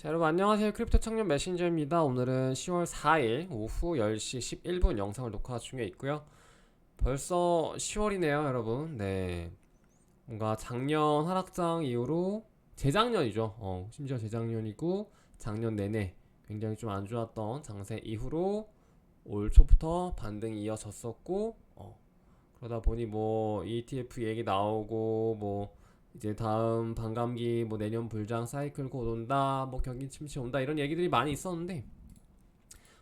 자, 여러분 안녕하세요. 크립토 청년 메신저입니다. 오늘은 10월 4일 오후 10시 11분 영상을 녹화 중에 있고요. 벌써 10월이네요, 여러분. 네. 뭔가 작년 하락장 이후로 재작년이죠. 심지어 재작년이고 작년 내내 굉장히 좀 안 좋았던 장세 이후로 올 초부터 반등이 이어졌었고 그러다 보니 뭐 ETF 얘기 나오고 뭐 이제 다음 반감기 뭐 내년 불장 사이클 곧 온다 뭐 경기 침체 온다 이런 얘기들이 많이 있었는데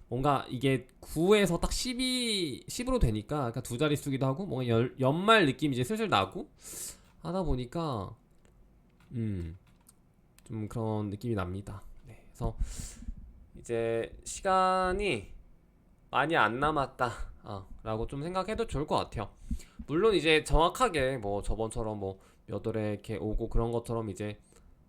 뭔가 이게 9에서 딱 10이 10으로 되니까 그러니까 두 자릿수기도 하고 뭔가 연말 느낌이 이제 슬슬 나고 하다 보니까 좀 그런 느낌이 납니다. 네, 그래서 이제 시간이 많이 안 남았다 라고 좀 생각해도 좋을 것 같아요. 물론 이제 정확하게 뭐 저번처럼 뭐 몇 월에 이렇게 오고 그런 것처럼 이제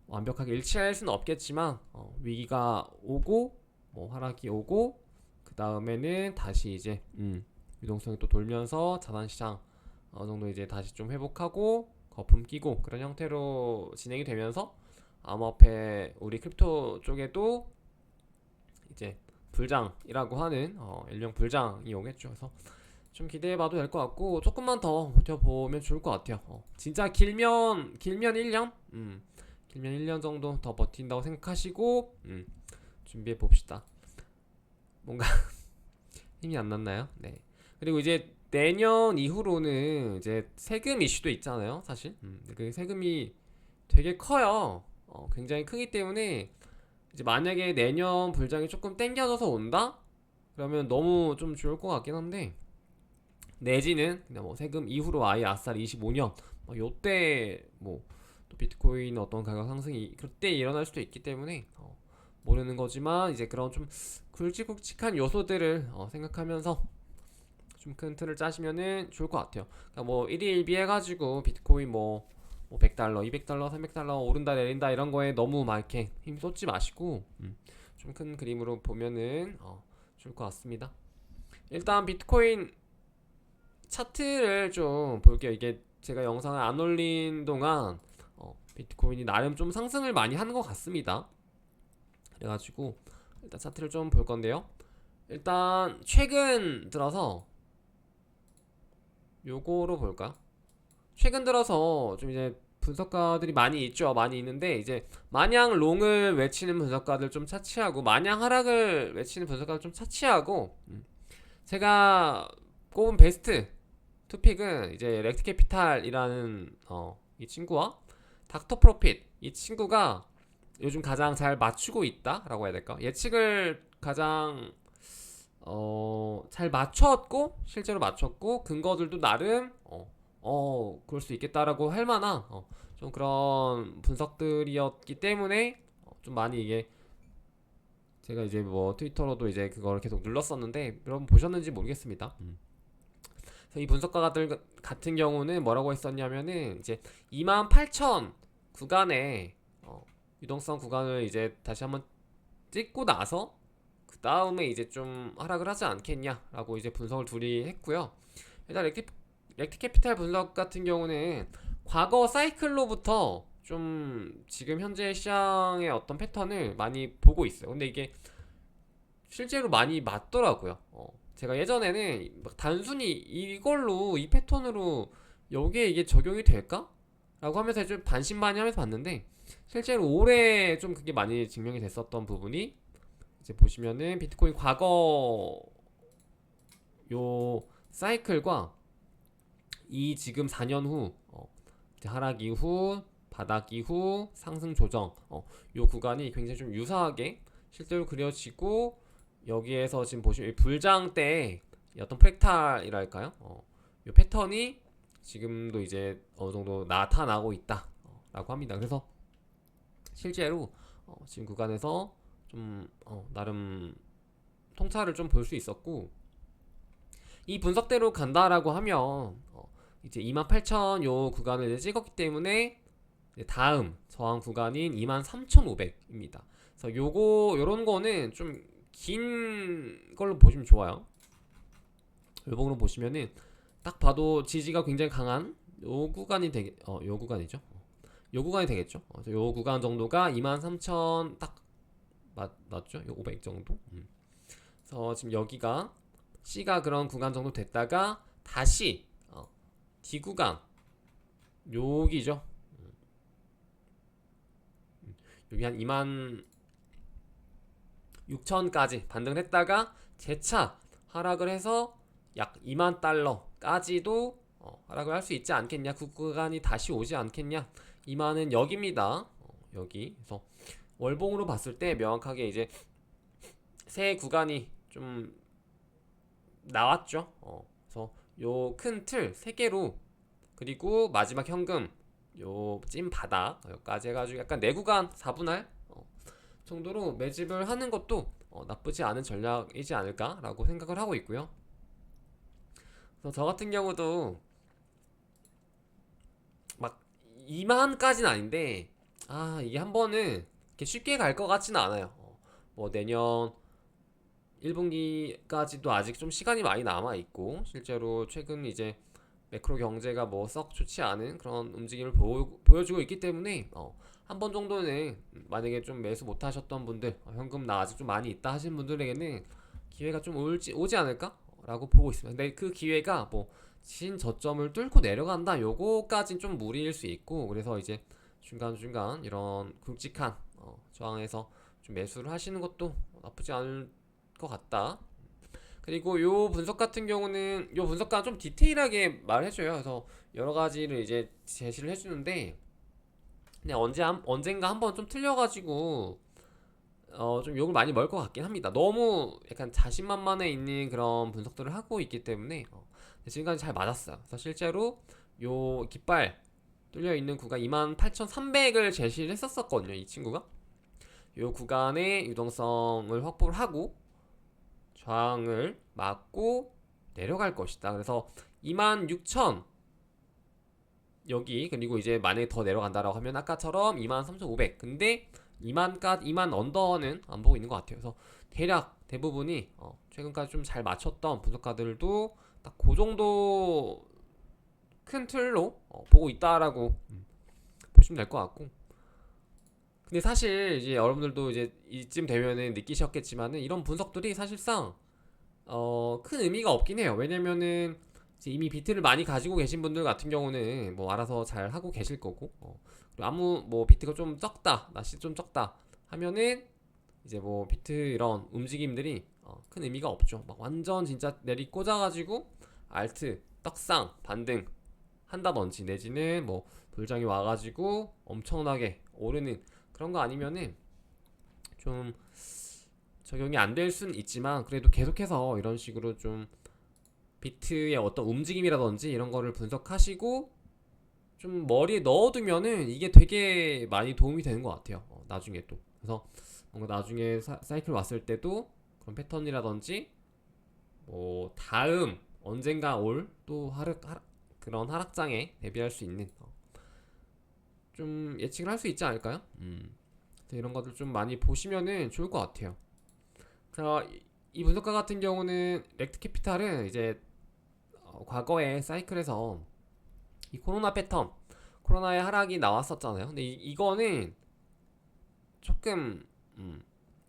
완벽하게 일치할 수는 없겠지만 위기가 오고 뭐 하락이 오고 그 다음에는 다시 이제 유동성이 또 돌면서 자산시장 어느 정도 이제 다시 좀 회복하고 거품 끼고 그런 형태로 진행이 되면서 암호화폐 우리 크립토 쪽에도 이제 불장이라고 하는 일명 불장이 오겠죠. 그래서 좀 기대해봐도 될 것 같고 조금만 더 버텨보면 좋을 것 같아요. 진짜 길면 1년? 길면 1년 정도 더 버틴다고 생각하시고 준비해 봅시다. 뭔가 힘이 안 났나요? 네. 그리고 이제 내년 이후로는 이제 세금 이슈도 있잖아요, 사실. 그 세금이 되게 커요. 굉장히 크기 때문에 이제 만약에 내년 불장이 조금 땡겨져서 온다? 그러면 너무 좀 좋을 것 같긴 한데 내지는 그냥 뭐 세금 이후로 아예 아싸리 25년 뭐 요때 뭐 또 비트코인 어떤 가격 상승이 그때 일어날 수도 있기 때문에 모르는 거지만 이제 그런 좀 굵직굵직한 요소들을 생각하면서 좀 큰 틀을 짜시면은 좋을 것 같아요. 그러니까 뭐 1일1비 해가지고 비트코인 뭐 100달러, 200달러, 300달러 오른다 내린다 이런 거에 너무 막 이렇게 힘 쏟지 마시고 좀 큰 그림으로 보면은 좋을 것 같습니다. 일단 비트코인 차트를 좀 볼게요. 이게 제가 영상을 안 올린 동안 비트코인이 나름 좀 상승을 많이 하는 것 같습니다. 그래가지고 일단 차트를 좀 볼 건데요. 일단 최근 들어서 요거로 볼까? 최근 들어서 좀 이제 분석가들이 많이 있죠. 많이 있는데 이제 마냥 롱을 외치는 분석가들 좀 차치하고 마냥 하락을 외치는 분석가들 좀 차치하고 제가 꼽은 베스트 투픽은 이제 렉트 캐피탈이라는 이 친구와 닥터 프로핏 이 친구가 요즘 가장 잘 맞추고 있다라고 해야 될까? 예측을 가장 잘 맞췄고 실제로 맞췄고 근거들도 나름 그럴 수 있겠다라고 할 만한 좀 그런 분석들이었기 때문에 좀 많이 이게 제가 이제 뭐 트위터로도 이제 그걸 계속 눌렀었는데 여러분 보셨는지 모르겠습니다. 그래서 이 분석가들 같은 경우는 뭐라고 했었냐면은 이제 28,000 구간에 유동성 구간을 이제 다시 한번 찍고 나서 그 다음에 이제 좀 하락을 하지 않겠냐라고 이제 분석을 둘이 했고요. 일단 렉트 캐피탈 분석 같은 경우는 과거 사이클로부터 좀 지금 현재 시장의 어떤 패턴을 많이 보고 있어요. 근데 이게 실제로 많이 맞더라고요. 제가 예전에는 막 단순히 이걸로 이 패턴으로 여기에 이게 적용이 될까? 라고 하면서 좀 반신반의하면서 봤는데 실제로 올해 좀 그게 많이 증명이 됐었던 부분이 이제 보시면은 비트코인 과거 요 사이클과 이 지금 4년 후 이제 하락 이후 바닥 이후 상승 조정 요 구간이 굉장히 좀 유사하게 실제로 그려지고 여기에서 지금 보시면 불장 때 어떤 프랙탈이랄까요? 요 패턴이 지금도 이제 어느 정도 나타나고 있다 라고 합니다. 그래서 실제로 지금 구간에서 좀 나름 통찰을 좀 볼 수 있었고 이 분석대로 간다라고 하면 이제 28,000 요 구간을 이제 찍었기 때문에 이제 다음 저항 구간인 23,500입니다. 그래서 요런 거는 좀 긴 걸로 보시면 좋아요. 요 부분으로 보시면은 딱 봐도 지지가 굉장히 강한 요 구간이 요 구간이죠. 요 구간이 되겠죠. 요 구간 정도가 23,000 딱 맞죠? 500 정도. 그래서 지금 여기가 C가 그런 구간 정도 됐다가 다시 D 구간 여기죠. 여기 한 2만 6천까지 반등을 했다가 재차 하락을 해서 약 2만 달러까지도 하락을 할 수 있지 않겠냐. 그 구간이 다시 오지 않겠냐. 2만은 여기입니다. 여기. 그래서 월봉으로 봤을 때 명확하게 이제 새 구간이 좀 나왔죠. 그래서 요 큰 틀 3개로 그리고 마지막 현금 요 찐 바닥까지 해가지고 약간 내구간 4분할 정도로 매집을 하는 것도 나쁘지 않은 전략이지 않을까라고 생각을 하고 있고요. 그래서 저 같은 경우도 막 2만까지는 아닌데 이게 한 번은 이렇게 쉽게 갈 것 같지는 않아요. 뭐 내년 1분기까지도 아직 좀 시간이 많이 남아 있고 실제로 최근 이제 매크로 경제가 뭐 썩 좋지 않은 그런 움직임을 보여주고 있기 때문에 한 번 정도는 만약에 좀 매수 못 하셨던 분들 현금 나 아직 좀 많이 있다 하신 분들에게는 기회가 좀 오지 않을까? 라고 보고 있습니다. 근데 그 기회가 뭐 진 저점을 뚫고 내려간다 요거까진 좀 무리일 수 있고 그래서 이제 중간중간 이런 굵직한 저항에서 좀 매수를 하시는 것도 나쁘지 않을 것 같다. 그리고 요 분석 같은 경우는 요 분석가 좀 디테일하게 말해줘요. 그래서 여러 가지를 이제 제시를 해주는데 그냥 언젠가 한번 좀 틀려가지고 좀 욕을 많이 먹을 것 같긴 합니다. 너무 약간 자신만만해 있는 그런 분석들을 하고 있기 때문에 지금까지 잘 맞았어요. 그래서 실제로 요 깃발 뚫려 있는 구간 28,300을 제시를 했었거든요. 이 친구가 요 구간의 유동성을 확보를 하고 저항을 막고 내려갈 것이다. 그래서 26,000 여기 그리고 이제 만약에 더 내려간다라고 하면 아까처럼 23,500 근데 2만 언더는 안 보고 있는 것 같아요. 그래서 대략 대부분이 최근까지 좀 잘 맞췄던 분석가들도 딱 그 정도 큰 틀로 보고 있다라고 보시면 될 것 같고 근데 사실 이제 여러분들도 이제 이쯤 되면은 느끼셨겠지만은 이런 분석들이 사실상 큰 의미가 없긴 해요. 왜냐면은 이미 비트를 많이 가지고 계신 분들 같은 경우는 뭐 알아서 잘 하고 계실 거고 그리고 아무 뭐 비트가 좀 적다 날씨 좀 적다 하면은 이제 뭐 비트 이런 움직임들이 큰 의미가 없죠. 막 완전 진짜 내리 꽂아가지고 알트 떡상 반등 한다든지 내지는 뭐 돌장이 와가지고 엄청나게 오르는 그런 거 아니면은 좀 적용이 안 될 수는 있지만 그래도 계속해서 이런 식으로 좀 비트의 어떤 움직임이라든지 이런 거를 분석하시고 좀 머리에 넣어두면은 이게 되게 많이 도움이 되는 것 같아요. 나중에 또 그래서 뭔가 나중에 사이클 왔을 때도 그런 패턴이라든지 뭐 다음 언젠가 올 또 그런 하락장에 대비할 수 있는 좀 예측을 할 수 있지 않을까요? 이런 것들 좀 많이 보시면은 좋을 것 같아요. 자, 이 분석가 같은 경우는 렉트 캐피탈은 이제 과거에 사이클에서 이 코로나 패턴, 코로나의 하락이 나왔었잖아요. 근데 이거는 조금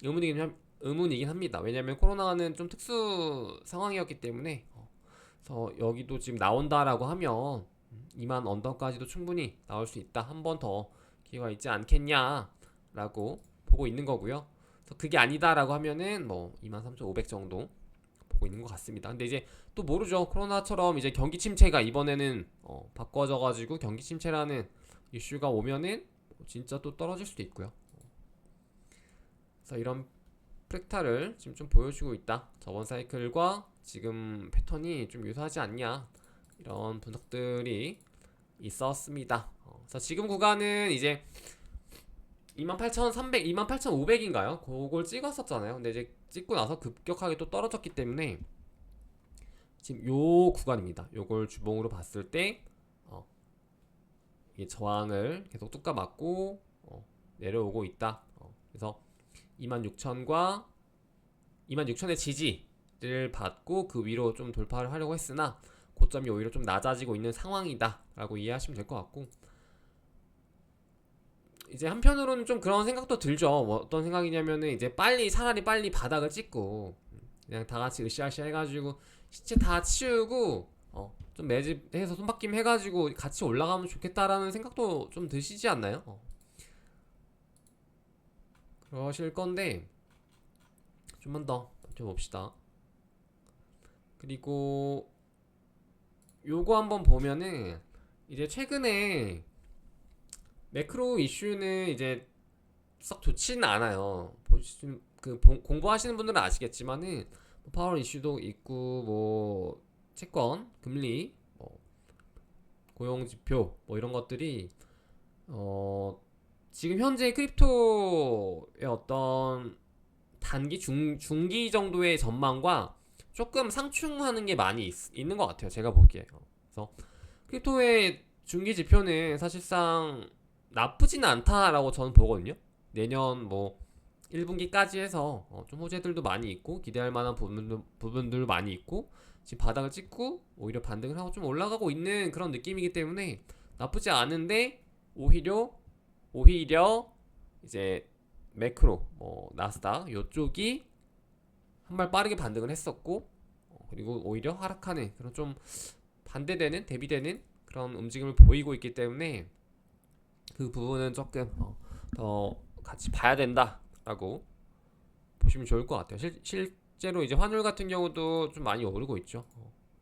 의문이긴 합니다. 왜냐면 코로나는 좀 특수 상황이었기 때문에 그래서 여기도 지금 나온다라고 하면 2만 언더까지도 충분히 나올 수 있다. 한 번 더 기회가 있지 않겠냐라고 보고 있는 거고요. 그래서 그게 아니다라고 하면은 뭐 23,500 정도 보고 있는 것 같습니다. 근데 이제 또 모르죠. 코로나처럼 이제 경기 침체가 이번에는 바꿔져가지고 경기 침체라는 이슈가 오면은 진짜 또 떨어질 수도 있고요. 그래서 이런 프랙탈을 지금 좀 보여주고 있다. 저번 사이클과 지금 패턴이 좀 유사하지 않냐 이런 분석들이 있었습니다. 그래서 지금 구간은 이제 28,300, 28,500인가요? 그걸 찍었었잖아요. 근데 이제 찍고 나서 급격하게 또 떨어졌기 때문에 지금 요 구간입니다. 요걸 주봉으로 봤을 때 이게 저항을 계속 뚝까 맞고 내려오고 있다. 그래서 26,000과 26,000의 지지를 받고 그 위로 좀 돌파를 하려고 했으나 고점이 오히려 좀 낮아지고 있는 상황이다 라고 이해하시면 될 것 같고 이제 한편으로는 좀 그런 생각도 들죠. 뭐 어떤 생각이냐면은 이제 차라리 빨리 바닥을 찍고 그냥 다 같이 으쌰으쌰 해가지고 시체 다 치우고 좀 매집해서 손바뀜 해가지고 같이 올라가면 좋겠다라는 생각도 좀 드시지 않나요? 그러실 건데 좀만 더 버텨봅시다. 그리고 요거 한번 보면은 이제 최근에 매크로 이슈는 이제 썩 좋지는 않아요. 공부하시는 분들은 아시겠지만은 뭐 파월 이슈도 있고 뭐 채권, 금리, 뭐 고용 지표 뭐 이런 것들이 지금 현재 크립토의 어떤 단기 중기 정도의 전망과 조금 상충하는 게 많이 있는 것 같아요. 제가 보기에. 그래서 크립토의 중기 지표는 사실상 나쁘진 않다라고 저는 보거든요. 내년 뭐 1분기까지 해서 좀 호재들도 많이 있고 기대할 만한 부분들 많이 있고 지금 바닥을 찍고 오히려 반등을 하고 좀 올라가고 있는 그런 느낌이기 때문에 나쁘지 않은데 오히려 이제 매크로 뭐 나스닥 요쪽이 한 발 빠르게 반등을 했었고 그리고 오히려 하락하는 그런 좀 대비되는 그런 움직임을 보이고 있기 때문에 그 부분은 조금 더 같이 봐야 된다라고 보시면 좋을 것 같아요. 실제로 이제 환율 같은 경우도 좀 많이 오르고 있죠.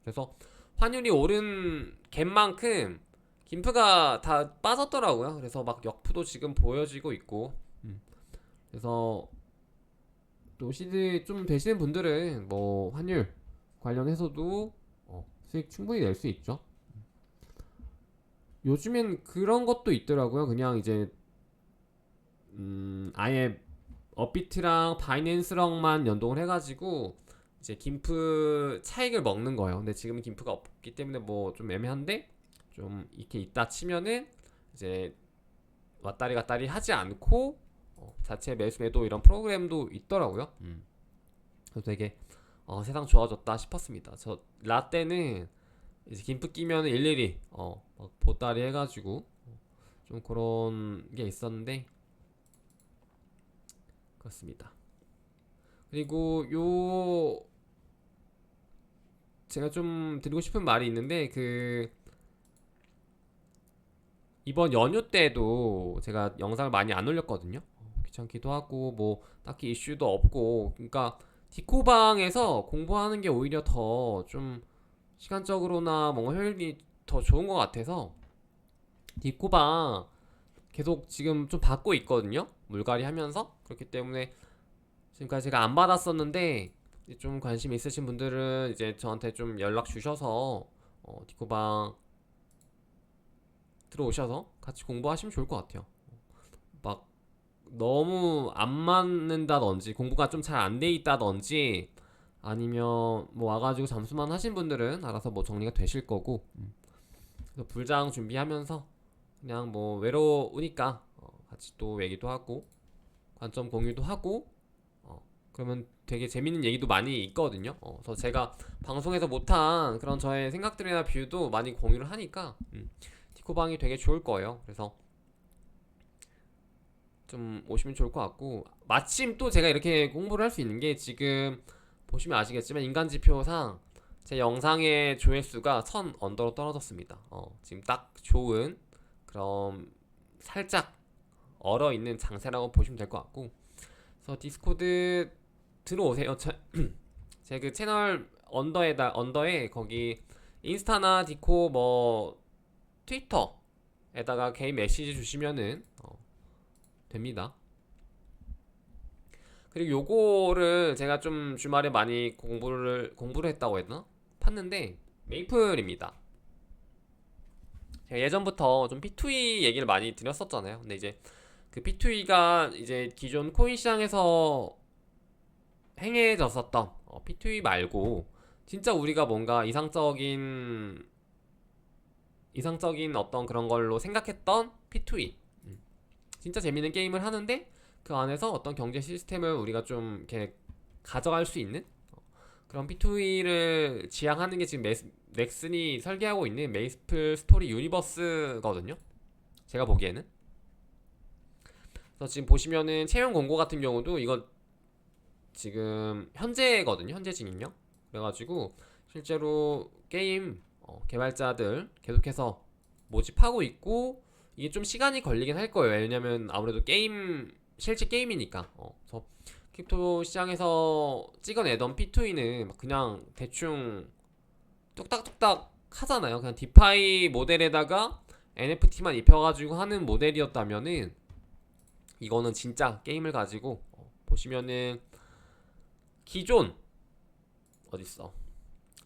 그래서 환율이 오른 갭만큼 김프가 다 빠졌더라고요. 그래서 막 역푸도 지금 보여지고 있고, 그래서 또 시드 좀 되시는 분들은 뭐 환율 관련해서도 수익 충분히 낼 수 있죠. 요즘엔 그런 것도 있더라고요. 그냥 이제 아예 업비트랑 바이낸스랑만 연동을 해가지고 이제 김프 차익을 먹는 거예요. 근데 지금은 김프가 없기 때문에 뭐 좀 애매한데 좀 이렇게 있다 치면은 이제 왔다리 갔다리 하지 않고 자체 매수 매도 이런 프로그램도 있더라고요. 그래서 되게 세상 좋아졌다 싶었습니다. 저 라떼는 이제 김프 끼면 일일이 막 보따리 해가지고 좀 그런 게 있었는데 그렇습니다. 그리고 제가 좀 드리고 싶은 말이 있는데 이번 연휴 때도 제가 영상을 많이 안 올렸거든요. 귀찮기도 하고 뭐 딱히 이슈도 없고 그러니까 디코방에서 공부하는 게 오히려 더 좀 시간적으로나 뭔가 효율이 더 좋은 것 같아서 디코방 계속 지금 좀 받고 있거든요. 물갈이 하면서 그렇기 때문에 지금까지 제가 안 받았었는데 좀 관심 있으신 분들은 이제 저한테 좀 연락 주셔서 디코방 들어오셔서 같이 공부하시면 좋을 것 같아요. 막 너무 안 맞는다든지 공부가 좀 잘 안 돼 있다든지 아니면 뭐 와가지고 잠수만 하신 분들은 알아서 뭐 정리가 되실 거고 그래서 불장 준비하면서 그냥 뭐 외로우니까 같이 또 얘기도 하고 관점 공유도 하고 그러면 되게 재밌는 얘기도 많이 있거든요. 그래서 제가 방송에서 못한 그런 저의 생각들이나 뷰도 많이 공유를 하니까 디코방이 되게 좋을 거예요. 그래서 좀 오시면 좋을 것 같고 마침 또 제가 이렇게 공부를 할 수 있는 게 지금 보시면 아시겠지만 인간지표상 제 영상의 조회수가 선 언더로 떨어졌습니다. 지금 딱 좋은 그런 살짝 얼어있는 장세라고 보시면 될 것 같고 그래서 디스코드 들어오세요. 제 그 채널 언더에 거기 인스타나 디코 뭐 트위터에다가 개인 메시지 주시면은 됩니다. 그리고 요거를 제가 좀 주말에 많이 공부를 했다고 했나? 팠는데 메이플입니다. 제가 예전부터 좀 P2E 얘기를 많이 드렸었잖아요. 근데 이제 그 P2E가 이제 기존 코인 시장에서 행해졌었던 P2E 말고 진짜 우리가 뭔가 이상적인 어떤 그런 걸로 생각했던 P2E 진짜 재밌는 게임을 하는데 그 안에서 어떤 경제 시스템을 우리가 좀 이렇게 가져갈 수 있는 그런 P2E를 지향하는 게 지금 넥슨이 설계하고 있는 메이플 스토리 유니버스거든요. 제가 보기에는. 그래서 지금 보시면은 채용 공고 같은 경우도 이거 지금 현재거든요. 현재 진입력. 그래가지고 실제로 게임 개발자들 계속해서 모집하고 있고 이게 좀 시간이 걸리긴 할 거예요. 왜냐면 아무래도 게임 실제 게임이니까. 그래서 크립토 시장에서 찍어내던 P2E는 그냥 대충 뚝딱뚝딱 하잖아요. 그냥 디파이 모델에다가 NFT만 입혀가지고 하는 모델이었다면은 이거는 진짜 게임을 가지고 보시면은 기존 어딨어?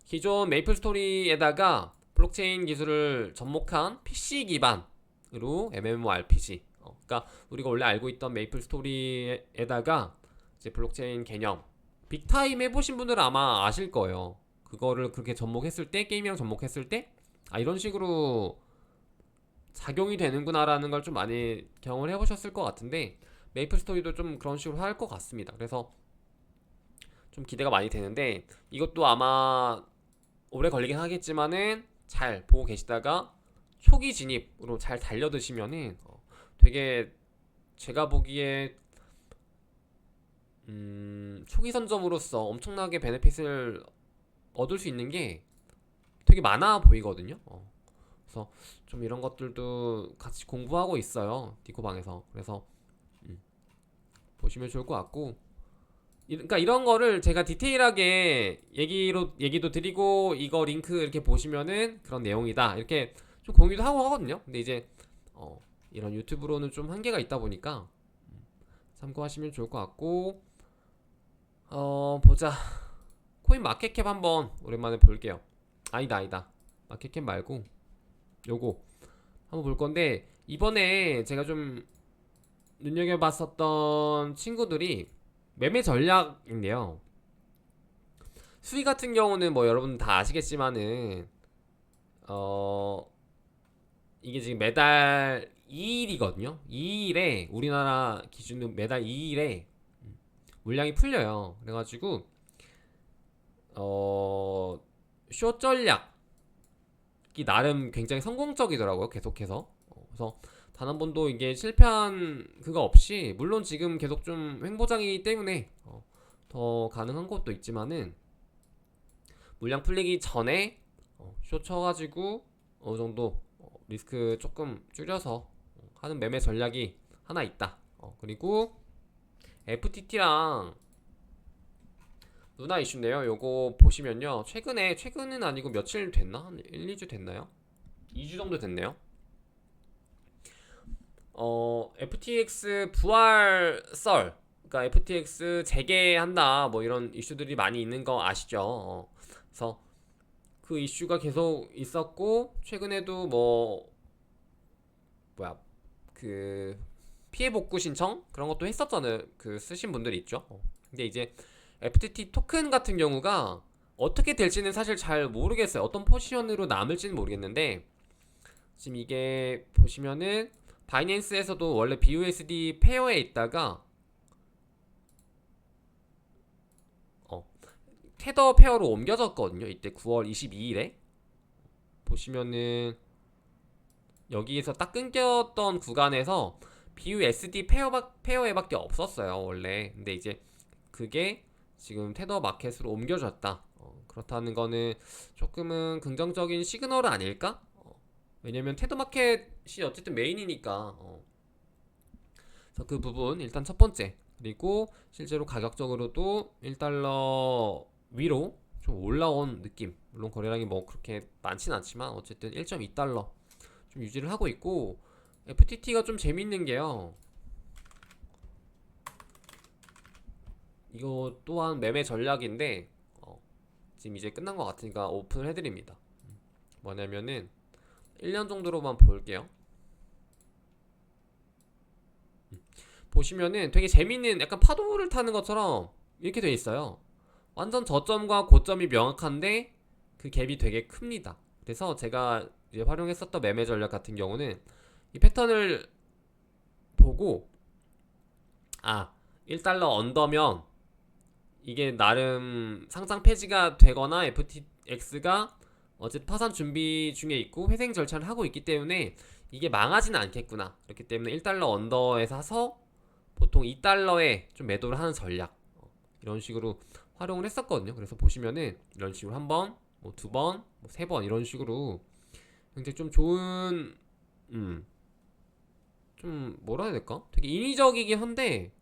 기존 메이플 스토리에다가 블록체인 기술을 접목한 PC 기반으로 MMORPG. 그러니까 우리가 원래 알고 있던 메이플 스토리에다가 이제 블록체인 개념. 빅타임 해보신 분들은 아마 아실 거예요. 그거를 그렇게 접목했을 때 게임이랑 접목했을 때 이런 식으로 작용이 되는구나라는 걸 좀 많이 경험을 해보셨을 것 같은데 메이플 스토리도 좀 그런 식으로 할 것 같습니다. 그래서 좀 기대가 많이 되는데 이것도 아마 오래 걸리긴 하겠지만은 잘 보고 계시다가 초기 진입으로 잘 달려드시면은 되게 제가 보기에 초기 선점으로서 엄청나게 베네핏을 얻을 수 있는 게 되게 많아 보이거든요. 그래서 좀 이런 것들도 같이 공부하고 있어요. 디코방에서. 그래서 보시면 좋을 것 같고 그러니까 이런 거를 제가 디테일하게 얘기도 드리고 이거 링크 이렇게 보시면은 그런 내용이다 이렇게 좀 공유도 하고 하거든요. 근데 이제 이런 유튜브로는 좀 한계가 있다 보니까 참고하시면 좋을 것 같고 보자. 코인 마켓캡 한번 오랜만에 볼게요. 아니다 마켓캡 말고 요거 한번 볼 건데 이번에 제가 좀 눈여겨봤었던 친구들이 매매 전략인데요. 수익 같은 경우는 뭐 여러분 다 아시겠지만은 이게 지금 매달 2일이거든요. 2일에 우리나라 기준으로 매달 2일에 물량이 풀려요. 그래가지고 숏 전략이 나름 굉장히 성공적이더라고요. 계속해서. 그래서 단 한 번도 이게 실패한 그거 없이 물론 지금 계속 좀 횡보장이기 때문에 더 가능한 것도 있지만은 물량 풀리기 전에 숏 쳐가지고 어느 정도 리스크 조금 줄여서 하는 매매 전략이 하나 있다. 그리고 FTT랑 루나 이슈인데요. 요거 보시면요. 최근은 아니고 며칠 됐나? 한 1, 2주 됐나요? 2주 정도 됐네요. FTX 부활 썰, 그러니까 FTX 재개한다 뭐 이런 이슈들이 많이 있는 거 아시죠? 그래서 그 이슈가 계속 있었고 최근에도 뭐 뭐야 그 피해 복구 신청 그런 것도 했었잖아요. 그 쓰신 분들이 있죠. 근데 이제 FTT 토큰 같은 경우가 어떻게 될지는 사실 잘 모르겠어요. 어떤 포지션으로 남을지는 모르겠는데 지금 이게 보시면은 바이낸스에서도 원래 BUSD 페어에 있다가 테더 페어로 옮겨졌거든요. 이때 9월 22일에 보시면은 여기에서 딱 끊겼던 구간에서 BUSD 페어에밖에 없었어요 원래. 근데 이제 그게 지금 테더 마켓으로 옮겨졌다. 그렇다는 거는 조금은 긍정적인 시그널은 아닐까? 왜냐면 테더 마켓이 어쨌든 메인이니까. 그래서 그 부분 일단 첫 번째. 그리고 실제로 가격적으로도 1달러 위로 좀 올라온 느낌. 물론 거래량이 뭐 그렇게 많진 않지만 어쨌든 1.2달러 좀 유지를 하고 있고 FTT가 좀 재밌는 게요. 이거 또한 매매 전략인데 지금 이제 끝난 것 같으니까 오픈을 해드립니다. 뭐냐면은 1년 정도로만 볼게요. 보시면은 되게 재밌는 약간 파도를 타는 것처럼 이렇게 돼 있어요. 완전 저점과 고점이 명확한데 그 갭이 되게 큽니다. 그래서 제가 이제 활용했었던 매매 전략 같은 경우는 이 패턴을 보고 1달러 언더면 이게 나름 상장 폐지가 되거나 FTX가 어쨌든 파산 준비 중에 있고 회생 절차를 하고 있기 때문에 이게 망하지는 않겠구나. 그렇기 때문에 1달러 언더에 사서 보통 2달러에 좀 매도를 하는 전략, 이런 식으로 활용을 했었거든요. 그래서 보시면은 이런 식으로 한 번, 뭐 두 번, 뭐 세 번 이런 식으로 굉장히 좀 좋은, 음, 좀 뭐라 해야 될까? 되게 인위적이긴 한데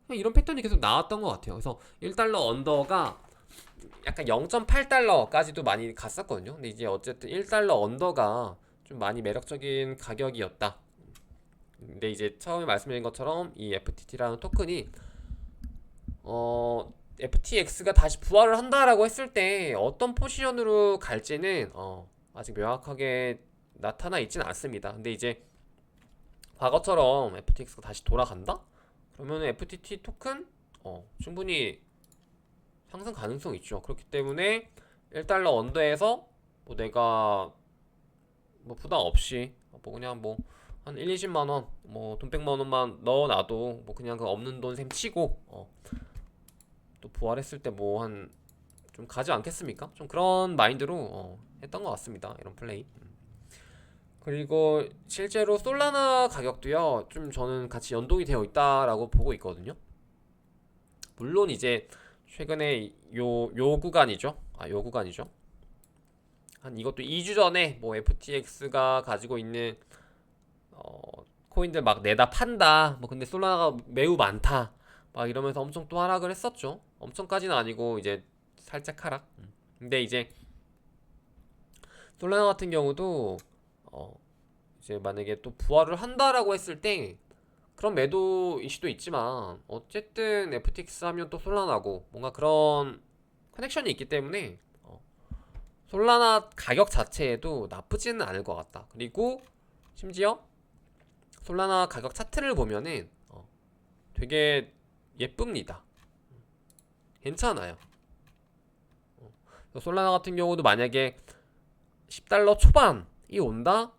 그냥 이런 패턴이 계속 나왔던 것 같아요. 그래서 1달러 언더가 약간 0.8달러까지도 많이 갔었거든요. 근데 이제 어쨌든 1달러 언더가 좀 많이 매력적인 가격이었다. 근데 이제 처음에 말씀드린 것처럼 이 FTT라는 토큰이 FTX가 다시 부활을 한다라고 했을 때 어떤 포지션으로 갈지는 아직 명확하게 나타나 있진 않습니다. 근데 이제 과거처럼 FTX가 다시 돌아간다? 그러면 FTT 토큰 충분히 상승 가능성 있죠. 그렇기 때문에 1달러 언더에서 뭐 내가 뭐 부담 없이 뭐 그냥 뭐 한 1, 20만 원, 뭐 돈 100만 원만 넣어놔도 뭐 그냥 그 없는 돈 셈 치고 또 부활했을 때 뭐 한 좀 가지 않겠습니까? 좀 그런 마인드로 했던 것 같습니다. 이런 플레이. 그리고 실제로 솔라나 가격도요. 좀 저는 같이 연동이 되어 있다라고 보고 있거든요. 물론 이제 최근에 요 구간이죠. 요 구간이죠. 한 이것도 2주 전에 뭐 FTX가 가지고 있는 코인들 막 내다 판다. 뭐 근데 솔라나가 매우 많다. 막 이러면서 엄청 또 하락을 했었죠. 엄청까지는 아니고 이제 살짝 하락. 근데 이제 솔라나 같은 경우도 어 이제 만약에 또 부활을 한다라고 했을 때 그런 매도 이슈도 있지만 어쨌든 FTX 하면 또 솔라나고 뭔가 그런 커넥션이 있기 때문에 솔라나 가격 자체에도 나쁘지는 않을 것 같다. 그리고 심지어 솔라나 가격 차트를 보면은 되게 예쁩니다. 괜찮아요. 솔라나 같은 경우도 만약에 10달러 초반이 온다?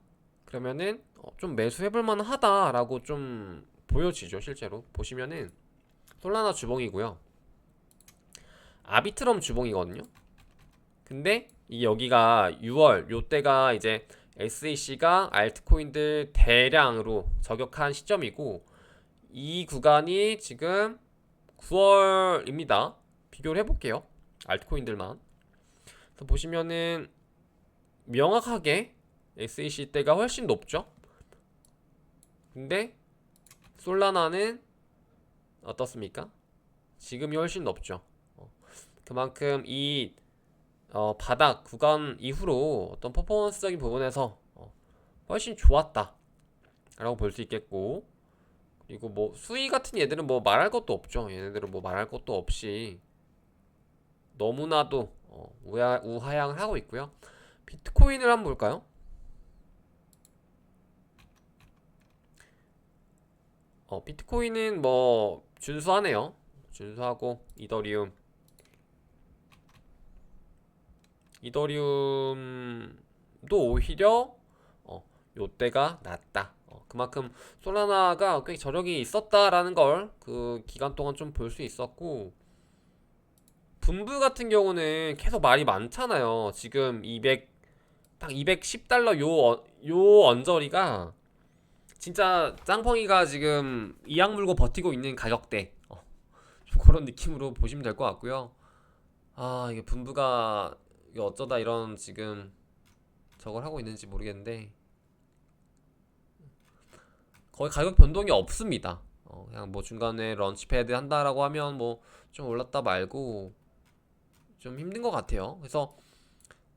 그러면은 좀 매수해볼 만하다라고 좀 보여지죠. 실제로 보시면은 솔라나 주봉이고요. 아비트럼 주봉이거든요. 근데 이 여기가 6월 요때가 이제 SEC가 알트코인들 대량으로 저격한 시점이고 이 구간이 지금 9월입니다. 비교를 해볼게요. 알트코인들만. 그래서 보시면은 명확하게 SEC 때가 훨씬 높죠. 근데 솔라나는 어떻습니까? 지금이 훨씬 높죠. 그만큼 이 바닥 구간 이후로 어떤 퍼포먼스적인 부분에서 훨씬 좋았다 라고 볼 수 있겠고, 그리고 뭐 수위 같은 얘들은 뭐 말할 것도 없죠. 얘네들은 뭐 말할 것도 없이 너무나도 우하향을 하고 있고요. 비트코인을 한번 볼까요? 비트코인은 뭐 준수하네요. 준수하고 이더리움도 오히려 요때가 낮다. 그만큼 솔라나가 꽤 저력이 있었다라는 걸 그 기간 동안 좀 볼 수 있었고, 분부 같은 경우는 계속 말이 많잖아요. 지금 210달러 요 언저리가 진짜 짱펑이가 지금 이악 물고 버티고 있는 가격대. 좀 그런 느낌으로 보시면 될 것 같고요. 이게 분부가 이게 어쩌다 이런 지금 저걸 하고 있는지 모르겠는데 거의 가격 변동이 없습니다. 그냥 뭐 중간에 런치패드 한다라고 하면 뭐 좀 올랐다 말고 좀 힘든 것 같아요. 그래서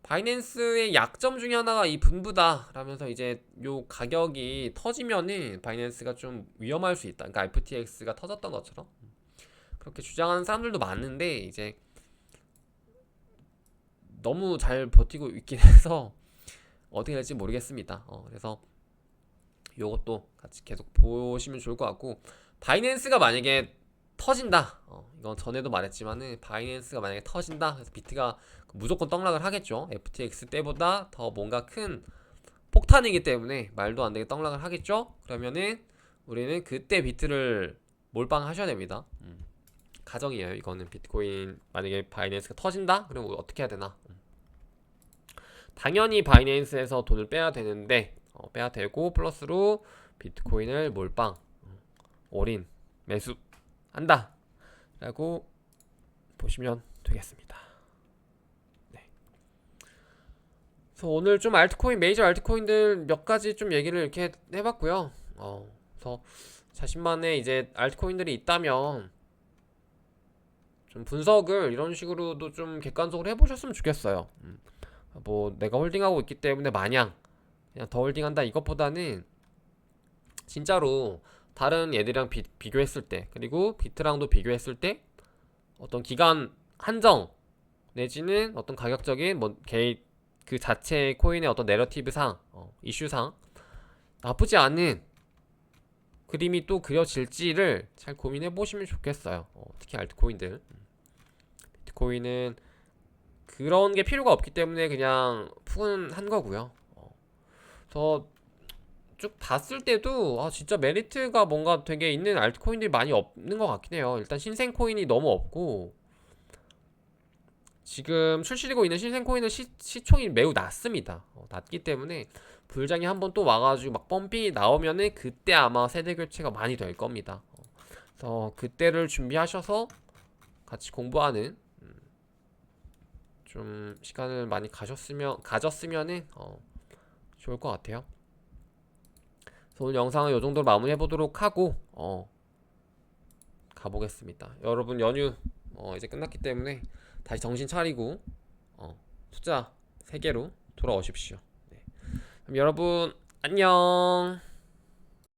바이낸스의 약점 중에 하나가 이 분부다 라면서 이제 요 가격이 터지면은 바이낸스가 좀 위험할 수 있다. 그러니까 FTX가 터졌던 것처럼 그렇게 주장하는 사람들도 많은데 이제 너무 잘 버티고 있긴 해서 어떻게 될지 모르겠습니다. 그래서 요것도 같이 계속 보시면 좋을 것 같고, 바이낸스가 만약에 터진다, 이건 전에도 말했지만은 바이낸스가 만약에 터진다 그래서 비트가 무조건 떡락을 하겠죠. FTX 때보다 더 뭔가 큰 폭탄이기 때문에 말도 안 되게 떡락을 하겠죠. 그러면은 우리는 그때 비트를 몰빵하셔야 됩니다. 가정이에요. 이거는 비트코인 만약에 바이낸스가 터진다 그러면 어떻게 해야 되나. 당연히 바이낸스에서 돈을 빼야 되는데 빼야 되고 플러스로 비트코인을 몰빵 올인 매수한다 라고 보시면 되겠습니다. 네. 그래서 오늘 좀 알트코인, 메이저 알트코인들 몇 가지 좀 얘기를 이렇게 해봤고요. 그래서 자신만의 이제 알트코인들이 있다면 좀 분석을 이런 식으로도 좀 객관적으로 해보셨으면 좋겠어요. 뭐 내가 홀딩하고 있기 때문에 마냥 그냥 더 홀딩한다 이것보다는 진짜로 다른 얘들이랑 비교했을 때, 그리고 비트랑도 비교했을 때 어떤 기간 한정 내지는 어떤 가격적인 뭐 그 자체 코인의 어떤 내러티브상, 이슈상 나쁘지 않은 그림이 또 그려질지를 잘 고민해 보시면 좋겠어요. 특히 알트코인들. 비트코인은 그런 게 필요가 없기 때문에 그냥 푸근한 거고요. 저 쭉 봤을 때도 진짜 메리트가 뭔가 되게 있는 알트코인들이 많이 없는 것 같긴 해요. 일단 신생 코인이 너무 없고 지금 출시되고 있는 신생 코인은 시총이 매우 낮습니다. 낮기 때문에 불장이 한번 또 와가지고 막 펌핑이 나오면은 그때 아마 세대 교체가 많이 될 겁니다. 그래서 그때를 준비하셔서 같이 공부하는 좀 시간을 많이 가졌으면은 좋을 것 같아요. 그래서 오늘 영상은 이 정도로 마무리해 보도록 하고 가보겠습니다. 여러분 연휴 이제 끝났기 때문에 다시 정신 차리고 투자 세계로 돌아오십시오. 네. 그럼 여러분 안녕.